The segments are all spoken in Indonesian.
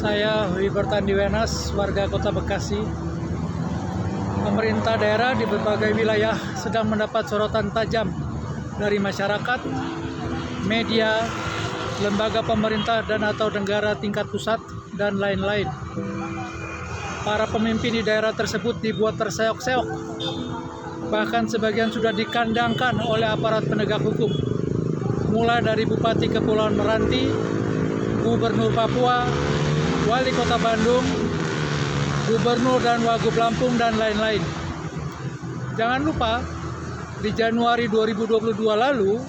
Saya Wibertandi Wenas, warga Kota Bekasi. Pemerintah daerah di berbagai wilayah sedang mendapat sorotan tajam dari masyarakat, media, lembaga pemerintah dan atau negara tingkat pusat, dan lain-lain. Para pemimpin di daerah tersebut dibuat terseok-seok, bahkan sebagian sudah dikandangkan oleh aparat penegak hukum, mulai dari Bupati Kepulauan Meranti, Gubernur Papua, Wali Kota Bandung, Gubernur dan Wagub Lampung, dan lain-lain. Jangan lupa, di Januari 2022 lalu,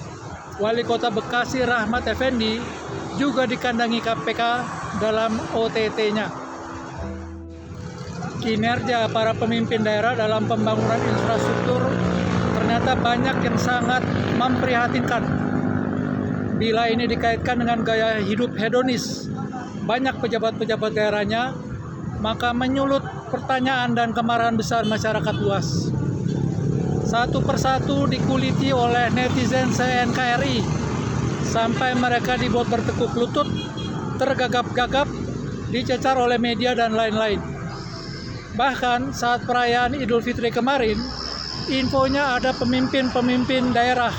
Wali Kota Bekasi Rahmat Effendi juga dikandangi KPK dalam OTT-nya. Kinerja para pemimpin daerah dalam pembangunan infrastruktur ternyata banyak yang sangat memprihatinkan. Bila ini dikaitkan dengan gaya hidup hedonis banyak pejabat-pejabat daerahnya, maka menyulut pertanyaan dan kemarahan besar masyarakat luas. Satu persatu dikuliti oleh netizen se-NKRI, sampai mereka dibuat bertekuk lutut, tergagap-gagap, dicecar oleh media dan lain-lain. Bahkan saat perayaan Idul Fitri kemarin, infonya ada pemimpin-pemimpin daerah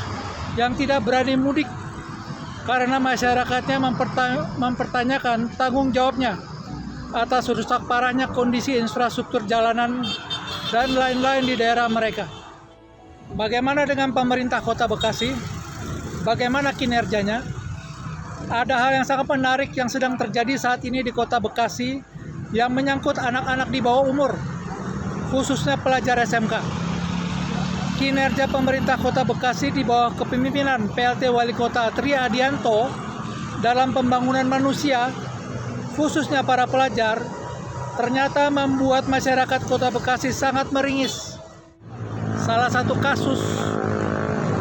yang tidak berani mudik karena masyarakatnya mempertanyakan tanggung jawabnya atas rusak parahnya kondisi infrastruktur jalanan dan lain-lain di daerah mereka. Bagaimana dengan pemerintah Kota Bekasi? Bagaimana kinerjanya? Ada hal yang sangat menarik yang sedang terjadi saat ini di Kota Bekasi yang menyangkut anak-anak di bawah umur, khususnya pelajar SMK. Kinerja pemerintah Kota Bekasi di bawah kepemimpinan PLT Wali Kota Tri Adianto dalam pembangunan manusia, khususnya para pelajar, ternyata membuat masyarakat Kota Bekasi sangat meringis. Salah satu kasus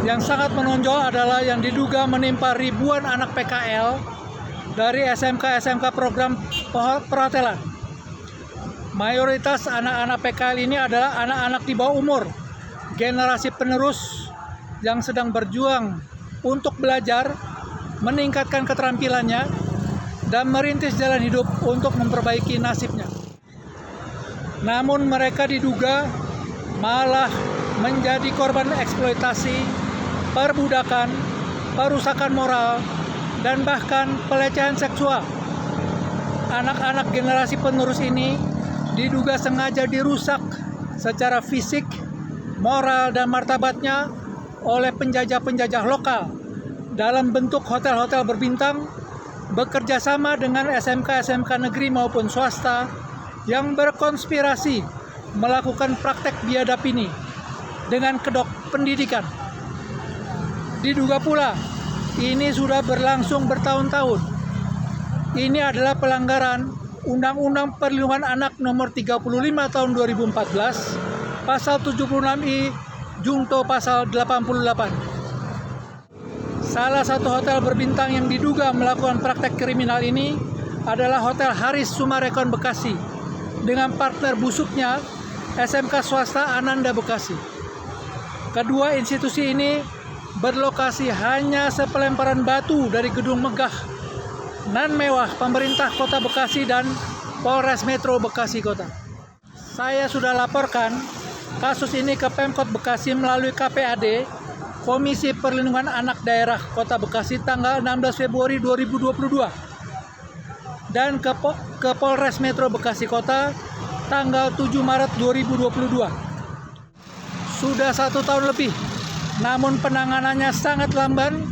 yang sangat menonjol adalah yang diduga menimpa ribuan anak PKL dari SMK-SMK program perhotelan. Mayoritas anak-anak PKL ini adalah anak-anak di bawah umur, generasi penerus yang sedang berjuang untuk belajar, meningkatkan keterampilannya, dan merintis jalan hidup untuk memperbaiki nasibnya. Namun mereka diduga malah menjadi korban eksploitasi, perbudakan, perusakan moral, dan bahkan pelecehan seksual. Anak-anak generasi penerus ini diduga sengaja dirusak secara fisik, moral, dan martabatnya oleh penjajah-penjajah lokal dalam bentuk hotel-hotel berbintang, bekerja sama dengan SMK-SMK negeri maupun swasta yang berkonspirasi melakukan praktek biadab ini dengan kedok pendidikan. Diduga pula ini sudah berlangsung bertahun-tahun. Ini adalah pelanggaran Undang-Undang Perlindungan Anak Nomor 35 Tahun 2014, Pasal 76I, Jungto Pasal 88. Salah satu hotel berbintang yang diduga melakukan praktek kriminal ini adalah Hotel Haris Sumarekon Bekasi dengan partner busuknya SMK swasta Ananda Bekasi. Kedua institusi ini berlokasi hanya sepelemparan batu dari gedung megah nan mewah pemerintah Kota Bekasi dan Polres Metro Bekasi Kota. Saya sudah laporkan kasus ini ke Pemkot Bekasi melalui KPAD, Komisi Perlindungan Anak Daerah Kota Bekasi, tanggal 16 Februari 2022, dan ke Polres Metro Bekasi Kota tanggal 7 Maret 2022. Sudah 1 tahun lebih, namun penanganannya sangat lamban,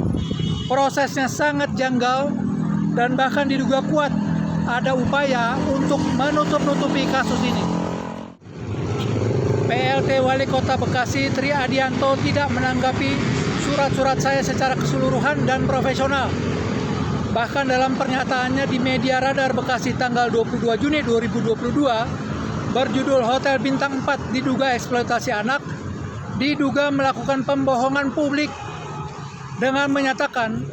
prosesnya sangat janggal, dan bahkan diduga kuat ada upaya untuk menutup-nutupi kasus ini. PLT Wali Kota Bekasi Tri Adianto tidak menanggapi surat-surat saya secara keseluruhan dan profesional. Bahkan dalam pernyataannya di Media Radar Bekasi tanggal 22 Juni 2022 berjudul Hotel Bintang 4 diduga eksploitasi anak, diduga melakukan pembohongan publik dengan menyatakan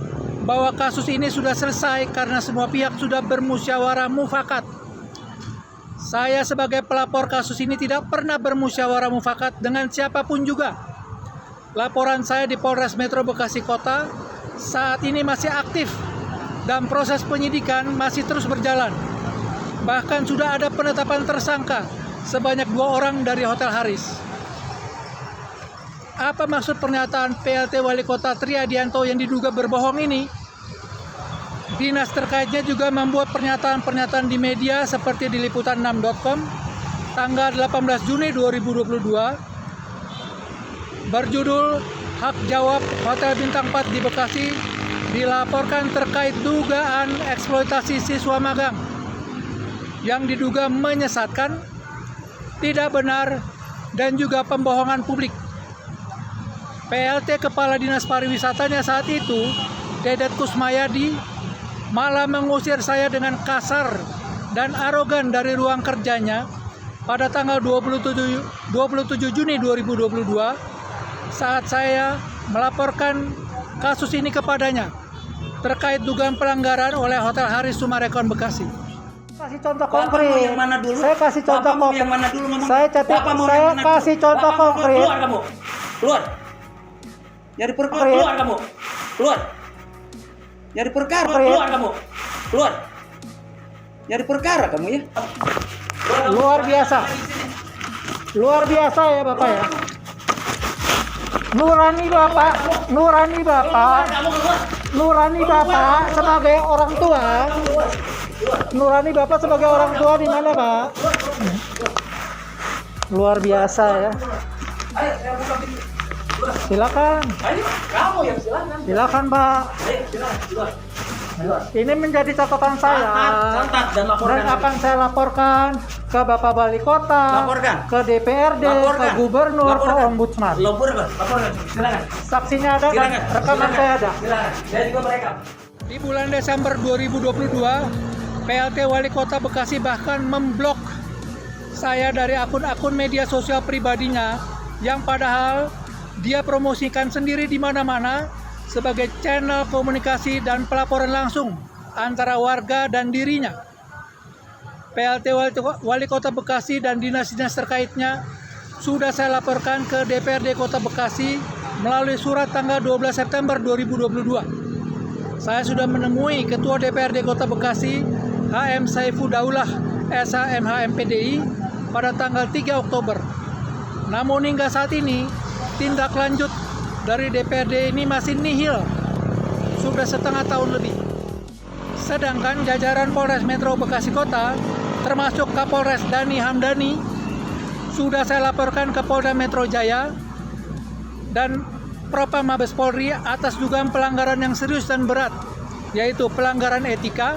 bahwa kasus ini sudah selesai karena semua pihak sudah bermusyawarah mufakat. Saya sebagai pelapor kasus ini tidak pernah bermusyawarah mufakat dengan siapapun juga. Laporan saya di Polres Metro Bekasi Kota saat ini masih aktif dan proses penyidikan masih terus berjalan. Bahkan sudah ada penetapan tersangka sebanyak 2 orang dari Hotel Haris. Apa maksud pernyataan PLT Wali Kota Triadianto yang diduga berbohong ini? Dinas terkaitnya juga membuat pernyataan-pernyataan di media seperti di liputan6.com tanggal 18 Juni 2022 berjudul Hak Jawab Hotel Bintang 4 di Bekasi dilaporkan terkait dugaan eksploitasi siswa magang yang diduga menyesatkan, tidak benar, dan juga pembohongan publik. PLT Kepala Dinas Pariwisatanya saat itu, Dedet Kusmayadi, malah mengusir saya dengan kasar dan arogan dari ruang kerjanya pada tanggal 27 Juni 2022 saat saya melaporkan kasus ini kepadanya terkait dugaan pelanggaran oleh Hotel Haris Sumarekon Bekasi. Kasih contoh konkret. Yang mana dulu? Saya kasih contoh konkret. Yang mana dulu ngomong? Saya kasih contoh konkret. Keluar kamu. Keluar. Jadi perkara keluar kamu. Keluar. Jadi perkara keluar kamu. Keluar. Jadi perkara kamu ya. Luar biasa. Luar biasa ya Bapak ya. Nurani Bapak sebagai orang tua. Nurani Bapak sebagai orang tua di mana, Pak? Luar biasa ya. Silakan. Kamu yang silakan. Silakan, Pak. Ini menjadi catatan saya. Catat dan laporkan. Dan akan saya laporkan ke Bapak Wali Kota, Laporkan. ke DPRD, Laporkan. ke Gubernur, ke Laporkan. Ombudsman. Laporkan. Silakan. Saksinya ada dan rekaman saya ada. Silakan. Saya juga merekam. Di bulan Desember 2022, PLT Wali Kota Bekasi bahkan memblok saya dari akun-akun media sosial pribadinya yang padahal dia promosikan sendiri di mana-mana sebagai channel komunikasi dan pelaporan langsung antara warga dan dirinya. PLT Wali Kota Bekasi dan dinas-dinas terkaitnya sudah saya laporkan ke DPRD Kota Bekasi melalui surat tanggal 12 September 2022. Saya sudah menemui Ketua DPRD Kota Bekasi, HM Saifudaulah, SH MHMPDI, pada tanggal 3 Oktober. Namun hingga saat ini, tindak lanjut dari DPRD ini masih nihil, sudah setengah tahun lebih. Sedangkan jajaran Polres Metro Bekasi Kota, termasuk Kapolres Dhani Hamdani, sudah saya laporkan ke Polda Metro Jaya dan Propam Mabes Polri atas dugaan pelanggaran yang serius dan berat, yaitu pelanggaran etika,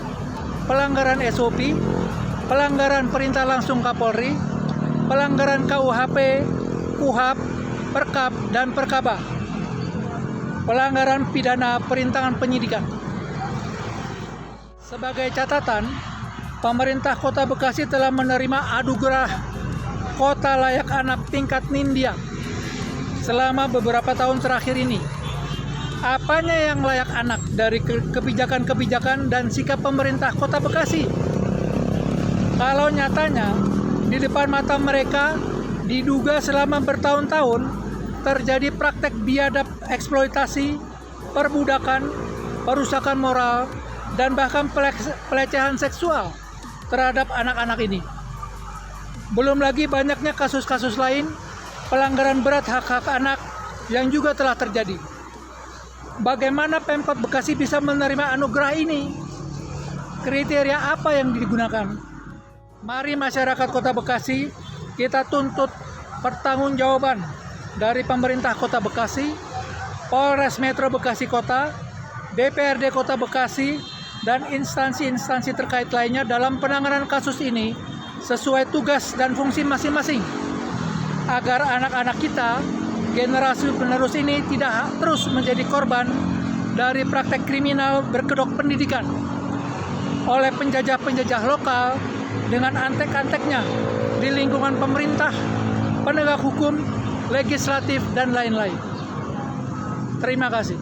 pelanggaran SOP, pelanggaran perintah langsung Kapolri, pelanggaran KUHP, KUHAP, Perkap, dan Perkaba, pelanggaran pidana perintangan penyidikan. Sebagai catatan, pemerintah Kota Bekasi telah menerima anugerah Kota Layak Anak tingkat Nindya selama beberapa tahun terakhir ini. Apanya yang layak anak dari kebijakan-kebijakan dan sikap pemerintah Kota Bekasi? Kalau nyatanya di depan mata mereka diduga selama bertahun-tahun terjadi praktek biadab eksploitasi, perbudakan, perusakan moral, dan bahkan pelecehan seksual terhadap anak-anak ini. Belum lagi banyaknya kasus-kasus lain pelanggaran berat hak-hak anak yang juga telah terjadi. Bagaimana Pemkot Bekasi bisa menerima anugerah ini? Kriteria apa yang digunakan? Mari masyarakat Kota Bekasi kita tuntut pertanggungjawaban dari pemerintah Kota Bekasi, Polres Metro Bekasi Kota, DPRD Kota Bekasi, dan instansi-instansi terkait lainnya dalam penanganan kasus ini sesuai tugas dan fungsi masing-masing, agar anak-anak kita, generasi penerus ini tidak terus menjadi korban dari praktek kriminal berkedok pendidikan oleh penjajah-penjajah lokal dengan antek-anteknya di lingkungan pemerintah, penegak hukum, legislatif, dan lain-lain. Terima kasih.